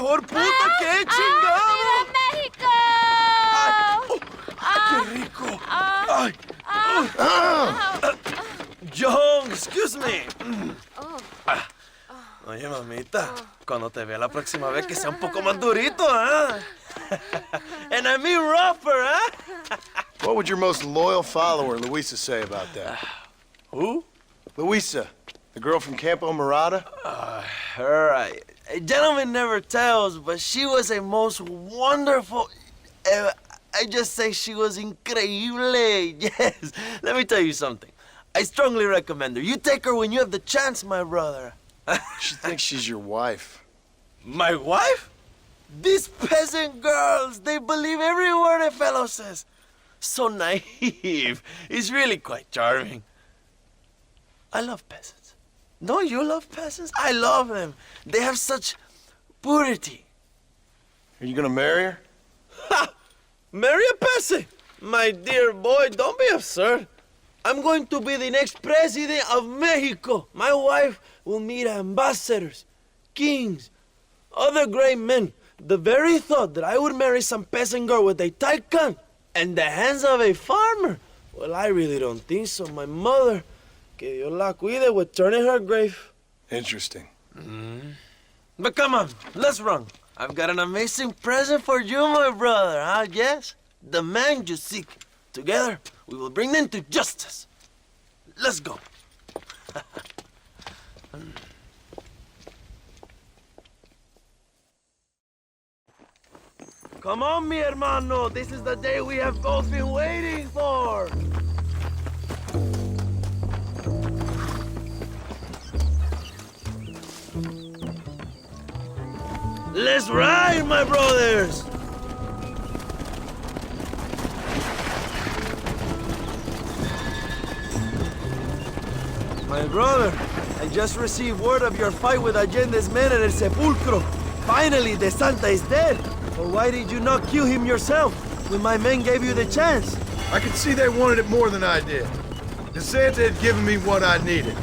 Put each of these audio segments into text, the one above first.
mejor puta que he chingado. ¡Viva México! ¡Qué rico! ¡Ay! John, excuse me. Oye, mamita, cuando te vea la próxima vez que sea un poco más durito, ¿eh? And I mean rougher, ¿eh? What would your most loyal follower, Luisa, say about that? Who? Luisa, the girl from Campo Morada? Her, a gentleman never tells, but she was a most wonderful... I just say she was increíble. Yes. Let me tell you something. I strongly recommend her. You take her when you have the chance, my brother. She thinks she's your wife. My wife? These peasant girls, they believe every word a fellow says. So naive. It's really quite charming. I love peasants. Don't you love peasants? I love them. They have such purity. Are you gonna marry her? Ha! Marry a peasant? My dear boy, don't be absurd. I'm going to be the next president of Mexico. My wife will meet ambassadors, kings, other great men. The very thought that I would marry some peasant girl with a tight gun and the hands of a farmer, well, I really don't think so. My mother, que Dios la cuide, would turn in her grave. Interesting. But come on, let's run. I've got an amazing present for you, my brother, huh? Yes? The man you seek. Together, we will bring them to justice. Let's go. Come on, mi hermano. This is the day we have both been waiting for. Let's ride, my brothers. My brother, I just received word of your fight with Allende's men at El Sepulcro. Finally, the Santa is dead. But why did you not kill him yourself when my men gave you the chance? I could see they wanted it more than I did. The Santa had given me what I needed.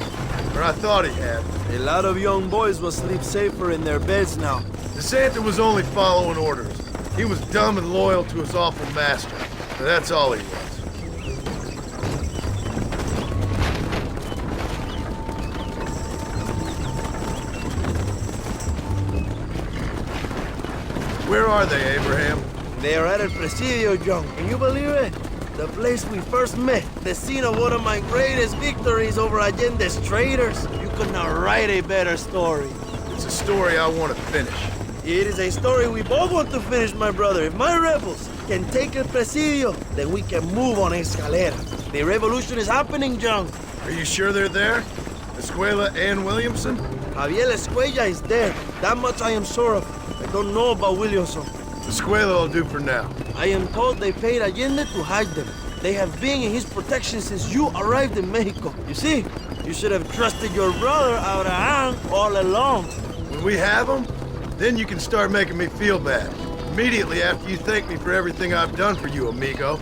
Or I thought he had. A lot of young boys will sleep safer in their beds now. The Santa was only following orders. He was dumb and loyal to his awful master. But that's all he was. Where are they, Abraham? They are at El Presidio, John. Can you believe it? The place we first met. The scene of one of my greatest victories over Allende's traitors. You could not write a better story. It's a story I want to finish. It is a story we both want to finish, my brother. If my rebels can take El Presidio, then we can move on Escalera. The revolution is happening, John. Are you sure they're there? Escuela and Williamson? Javier Escuella is there. That much I am sure of. I don't know about Williamson. Escuela will do for now. I am told they paid Allende to hide them. They have been in his protection since you arrived in Mexico. You see, you should have trusted your brother Abraham all along. When we have them, then you can start making me feel bad. Immediately after you thank me for everything I've done for you, amigo.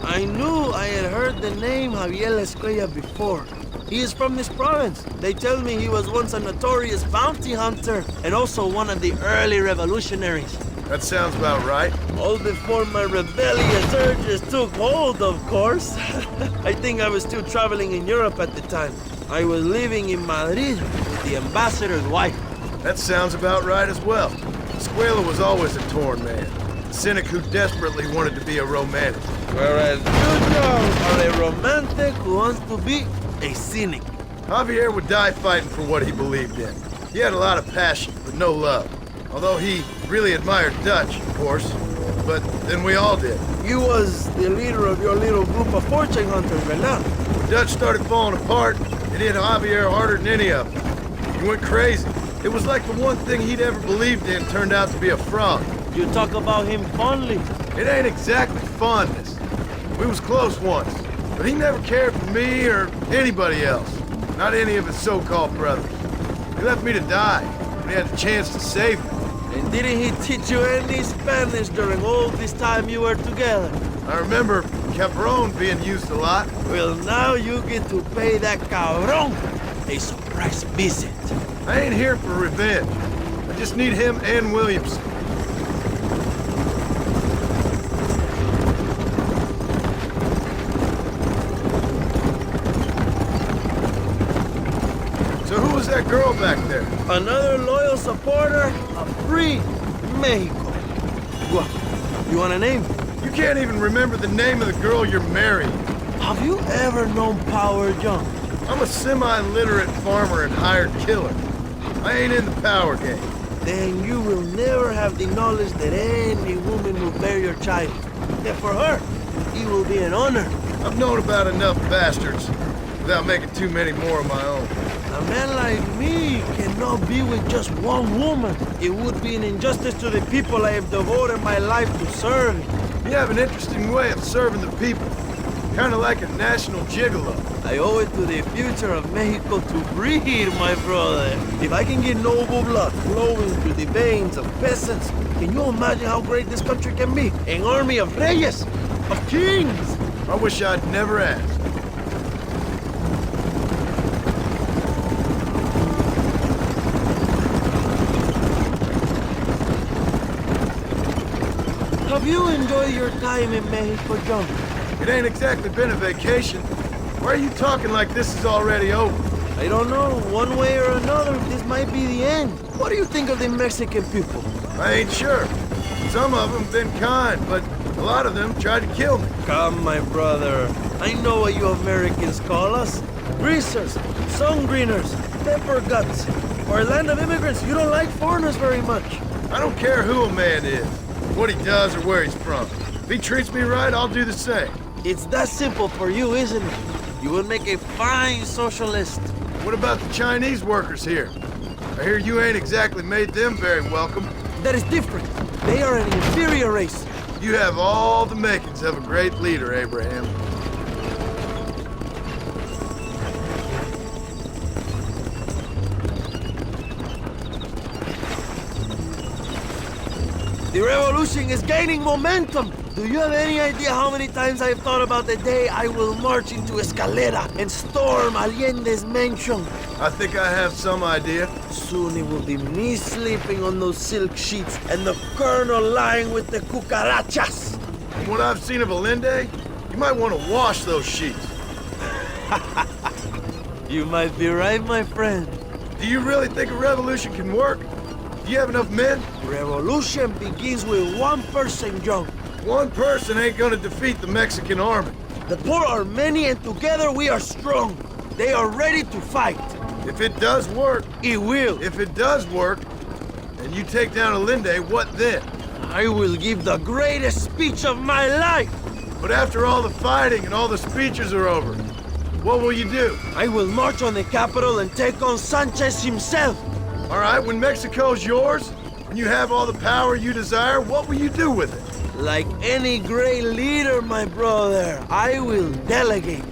I knew I had heard the name Javier Escuella before. He is from this province. They tell me he was once a notorious bounty hunter and also one of the early revolutionaries. That sounds about right. All before my rebellious urges took hold, of course. I think I was still traveling in Europe at the time. I was living in Madrid with the ambassador's wife. That sounds about right as well. Escuela was always a torn man. A cynic who desperately wanted to be a romantic. Whereas you, John, are a romantic who wants to be a cynic. Javier would die fighting for what he believed in. He had a lot of passion, but no love. Although he really admired Dutch, of course. But then we all did. You was the leader of your little group of fortune hunters, ¿verdad? When Dutch started falling apart, it hit Javier harder than any of them. He went crazy. It was like the one thing he'd ever believed in turned out to be a fraud. You talk about him fondly. It ain't exactly fondness. We was close once, but he never cared for me or anybody else. Not any of his so-called brothers. He left me to die when he had the chance to save me. And didn't he teach you any Spanish during all this time you were together? I remember cabron being used a lot. Well, now you get to pay that cabron a surprise visit. I ain't here for revenge. I just need him and Williamson. So who was that girl back there? Another loyal supporter of free Mexico. What? You want a name? You can't even remember the name of the girl you're marrying. Have you ever known power, John? I'm a semi-literate farmer and hired killer. I ain't in the power game. Then you will never have the knowledge that any woman will bear your child. That for her, it will be an honor. I've known about enough bastards without making too many more of my own. A man like me cannot be with just one woman. It would be an injustice to the people I have devoted my life to serve. You have an interesting way of serving the people. Kind of like a national gigolo. I owe it to the future of Mexico to breed, my brother. If I can get noble blood flowing through the veins of peasants, can you imagine how great this country can be? An army of reyes, of kings. I wish I'd never asked. Have you enjoyed your time in Mexico, John? It ain't exactly been a vacation. Why are you talking like this is already over? I don't know. One way or another, this might be the end. What do you think of the Mexican people? I ain't sure. Some of them been kind, but a lot of them tried to kill me. Come, my brother. I know what you Americans call us. Greasers, sun greeners, pepper guts. For a land of immigrants, you don't like foreigners very much. I don't care who a man is, what he does or where he's from. If he treats me right, I'll do the same. It's that simple for you, isn't it? You would make a fine socialist. What about the Chinese workers here? I hear you ain't exactly made them very welcome. That is different. They are an inferior race. You have all the makings of a great leader, Abraham. The revolution is gaining momentum. Do you have any idea how many times I've thought about the day I will march into Escalera and storm Allende's mansion? I think I have some idea. Soon it will be me sleeping on those silk sheets and the colonel lying with the cucarachas. From what I've seen of Linde, you might want to wash those sheets. You might be right, my friend. Do you really think a revolution can work? Do you have enough men? Revolution begins with one person, John. One person ain't gonna defeat the Mexican army. The poor are many and together we are strong. They are ready to fight. If it does work, It will. if it does work, and you take down Linde, what then? I will give the greatest speech of my life. But after all the fighting and all the speeches are over, what will you do? I will march on the capital and take on Sanchez himself. All right, when Mexico's yours, and you have all the power you desire, what will you do with it? Like any great leader, my brother, I will delegate.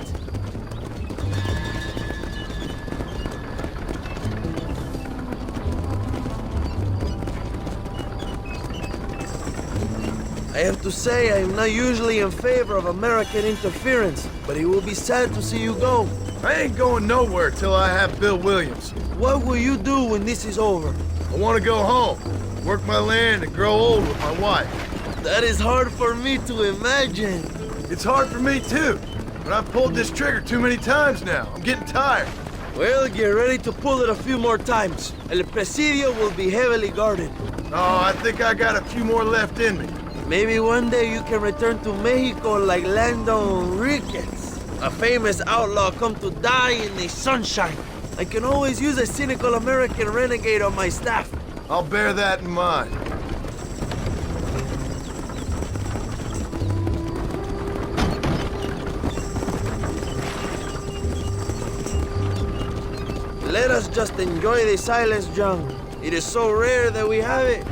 I have to say, I am not usually in favor of American interference, but it will be sad to see you go. I ain't going nowhere till I have Bill Williams. What will you do when this is over? I want to go home, work my land, and grow old with my wife. That is hard for me to imagine. It's hard for me too, but I've pulled this trigger too many times now. I'm getting tired. Well, get ready to pull it a few more times. El Presidio will be heavily guarded. Oh, I think I got a few more left in me. Maybe one day you can return to Mexico like Lando Enriquez, a famous outlaw come to die in the sunshine. I can always use a cynical American renegade on my staff. I'll bear that in mind. Let us just enjoy the silence, John. It is so rare that we have it.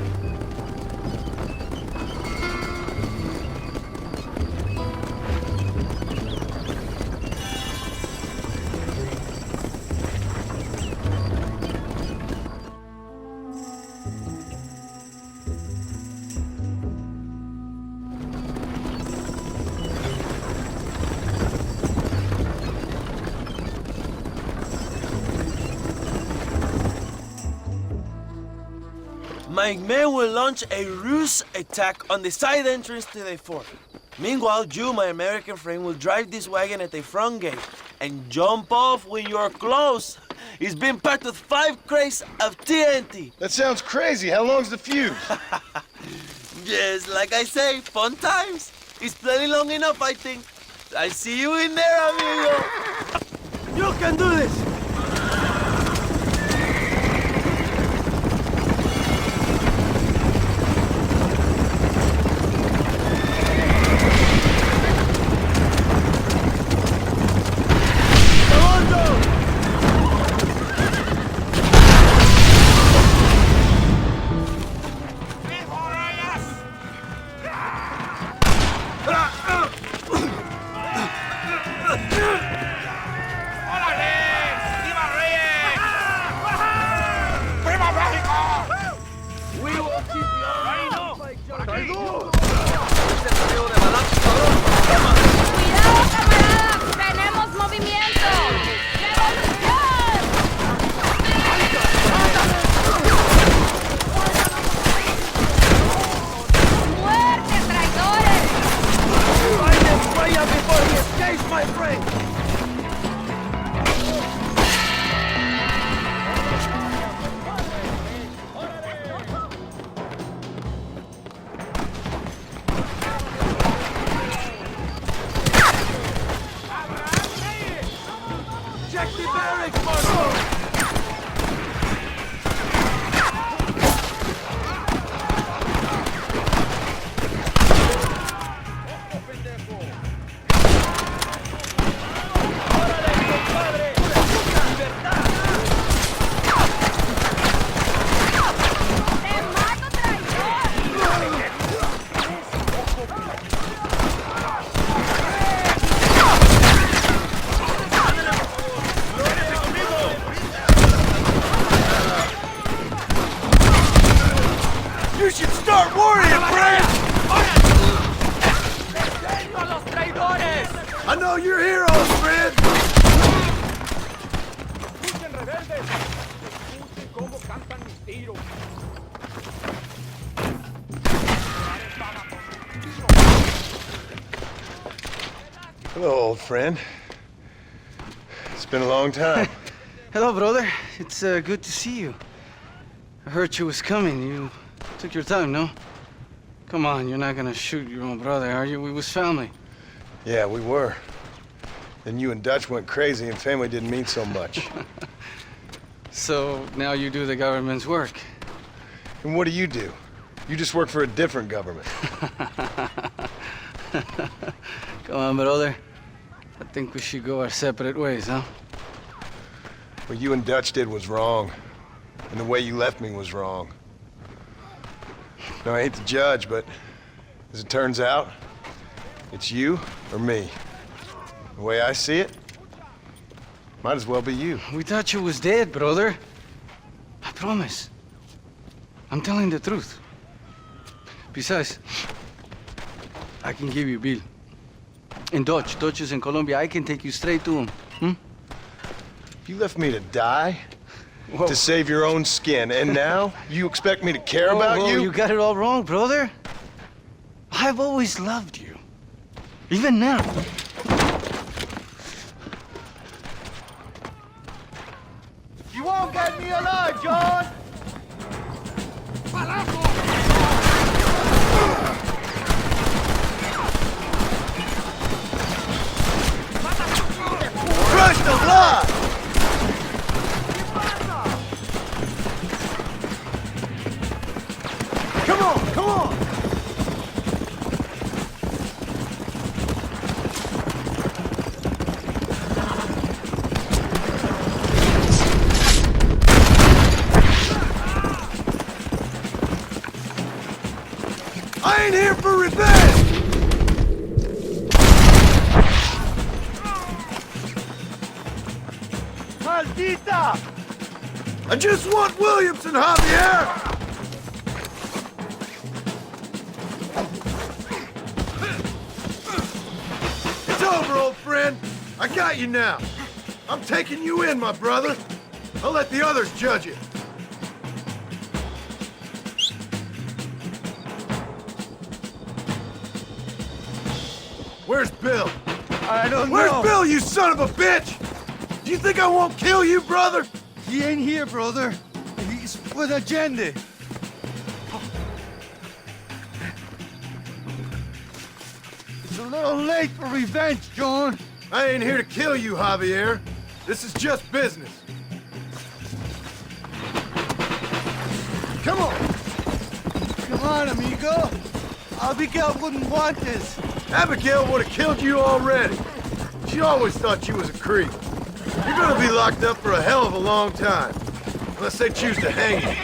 My men will launch a ruse attack on the side entrance to the fort. Meanwhile, you, my American friend, will drive this wagon at the front gate and jump off when you're close. It's been packed with 5 crates of TNT. That sounds crazy. How long's the fuse? Yes, like I say, fun times. It's plenty long enough, I think. I see you in there, amigo. You can do this. I know you're heroes, friend! Hello, old friend. It's been a long time. Hello, brother. It's good to see you. I heard you was coming. You took your time, no? Come on, you're not gonna shoot your own brother, are you? We was family. Yeah, we were. Then you and Dutch went crazy and family didn't mean so much. So now you do the government's work. And what do? You just work for a different government. Come on, brother. I think we should go our separate ways, huh? What you and Dutch did was wrong. And the way you left me was wrong. Now, I hate to judge, but as it turns out, it's you or me. The way I see it, might as well be you. We thought you was dead, brother. I promise. I'm telling the truth. Besides, I can give you Bill. In Dutch. Dutch is in Colombia. I can take you straight to him. Hmm? You left me to die? Whoa. To save your own skin, and now you expect me to care about Whoa, you? You got it all wrong, brother. I've always loved you. Even now. You won't get me alive, John! Crush the blood! Come on, come on! I ain't here for revenge! Maldita! I just want Williamson, Javier! It's over, old friend. I got you now. I'm taking you in, my brother. I'll let the others judge it. Where's Bill? I don't Where's know. Bill, you son of a bitch? Do you think I won't kill you, brother? He ain't here, brother. He's with agenda. It's a little late for revenge, John. I ain't here to kill you, Javier. This is just business. Come on. Come on, amigo. Abigail wouldn't want this. Abigail would have killed you already. She always thought you was a creep. You're gonna be locked up for a hell of a long time. Unless they choose to hang you.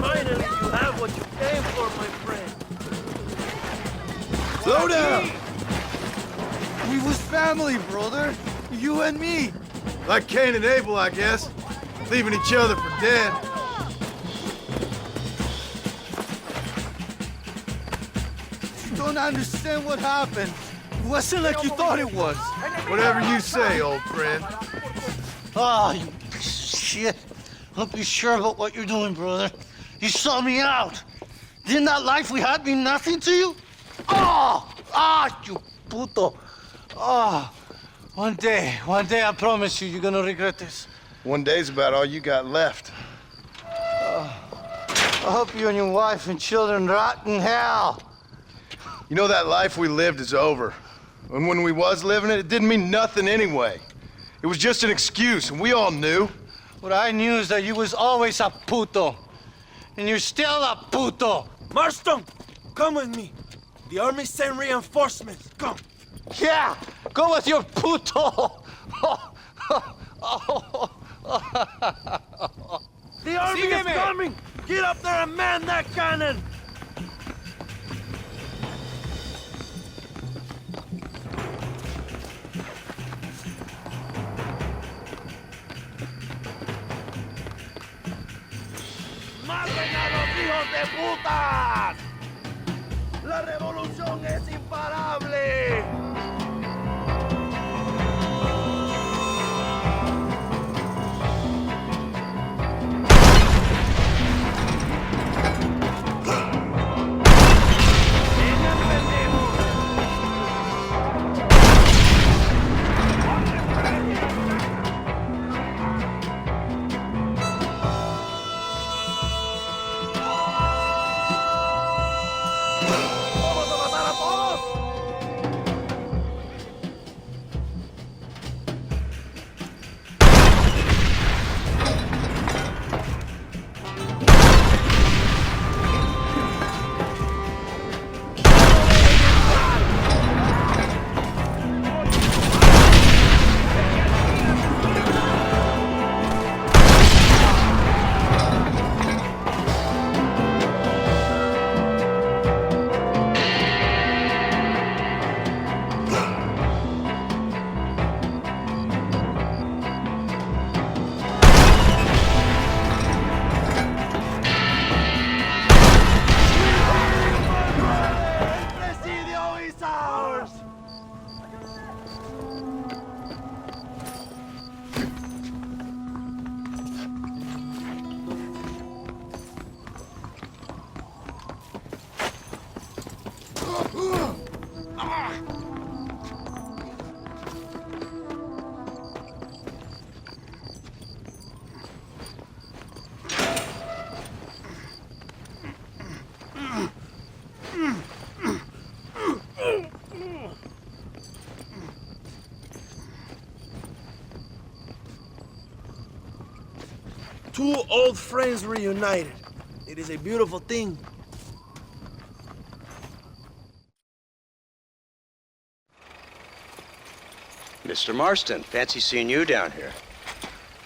Finally, you have what you came for, my friend. Slow down. We was family, brother. You and me. Like Cain and Abel, I guess. Leaving each other for dead. You don't understand what happened. It wasn't like you thought it was. Whatever you say, old friend. Oh, you piece of shit. Don't be sure about what you're doing, brother. You saw me out. Didn't that life we had mean nothing to you? You puto. One day, I promise you, you're gonna regret this. One day's about all you got left. I hope you and your wife and children rot in hell. You know that life we lived is over. And when we was living it, it didn't mean nothing anyway. It was just an excuse, and we all knew. What I knew is that you was always a puto. And you're still a puto. Marston, come with me. The army sent reinforcements. Come. Yeah, go with your puto. The army is coming. Get up there and man that cannon. ¡Maten a los hijos de puta! ¡La revolución es imparable! Presidio is ours! Two old friends reunited. It is a beautiful thing. Mr. Marston, fancy seeing you down here.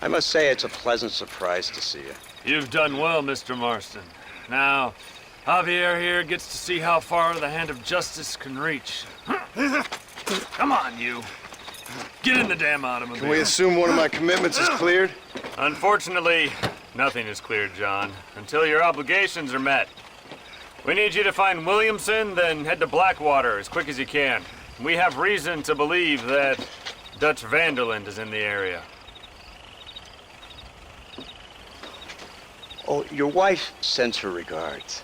I must say it's a pleasant surprise to see you. You've done well, Mr. Marston. Now, Javier here gets to see how far the hand of justice can reach. Come on, you. Get in the damn automobile. Can we assume one of my commitments is cleared? Unfortunately, nothing is clear, John, until your obligations are met. We need you to find Williamson, then head to Blackwater as quick as you can. We have reason to believe that Dutch Vanderland is in the area. Oh, your wife sends her regards.